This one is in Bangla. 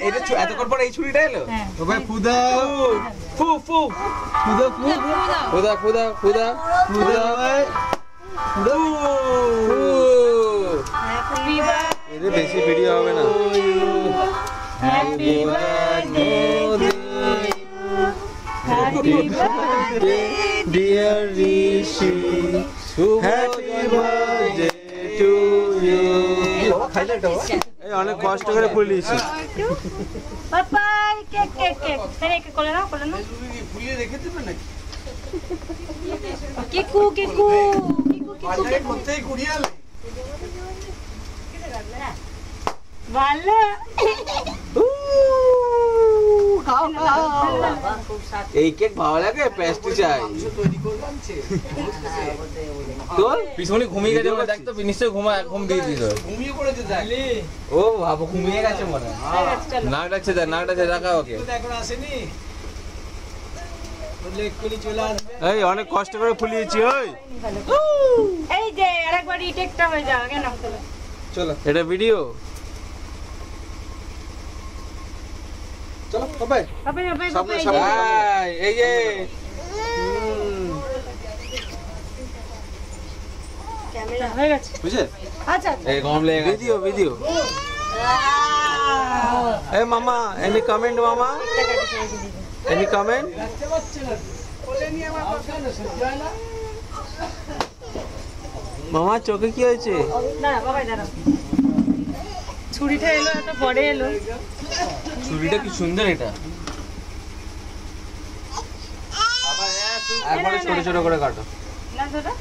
এটা এতক্ষণ পর এই ছুরিটা এলো ও ভাই ফুদা ফু ফু ফুদা ফুদা ফুদা ফুদা ফুদা ভাই ফুদা হ্যাপি বার্থডে এদের বেশি ভিডিও হবে না happy birthday happy birthday dear Rishi happy birthday to you এই অনেক কষ্ট করে ফুল দিয়েছি বাবাই কেক কেক কেক তারে কেক করে নাও ফুলিয়ে রেখে দিবে নাকি কিকু কিকু কিকু পাল্টাই করতেই কুড়িয়ালে ভালো এই কেক ভালো লাগে পেস্ট্রি চাই তৈরি করলাম তোর পিছনে ঘুমিয়ে গেছে বলে দেখ তো নিশ্চয়ই ঘুম দিয়ে দিল ঘুমিয়ে পড়েছে দেখলি ও বাবা ঘুমিয়ে গেছে মনে হয় নাক ডাকছে দেখা ওকে এখন আসেনি বললে এক্ষুনি চলে আসবে এই অনেক কষ্ট করে ফুলিয়েছি ওই এই যে আরেকবার ইটেকটা হয়ে যাও কেন চলো এটা ভিডিও চলো বাবাই বাবাই বাবাই সামনে, বাবাই সামনে। এই যে ক্যামেরা হয়ে গেছে বুঝে আচ্ছা এই কম লেগে ভিডিও এই মামা এনি কমেন্ট মামা এনি কমেন্ট রাখতে পারছে না কোলে নিয়ে আমার কথা না সত্যি হয় না মামা চোখে কি হয়েছে দাঁড়া বাবাই দাঁড়া ছুরিটা এলো এত পরে এলো ছুরিটা কি সুন্দর এটা একবারে ছোট ছোট করে কাটো না দাদা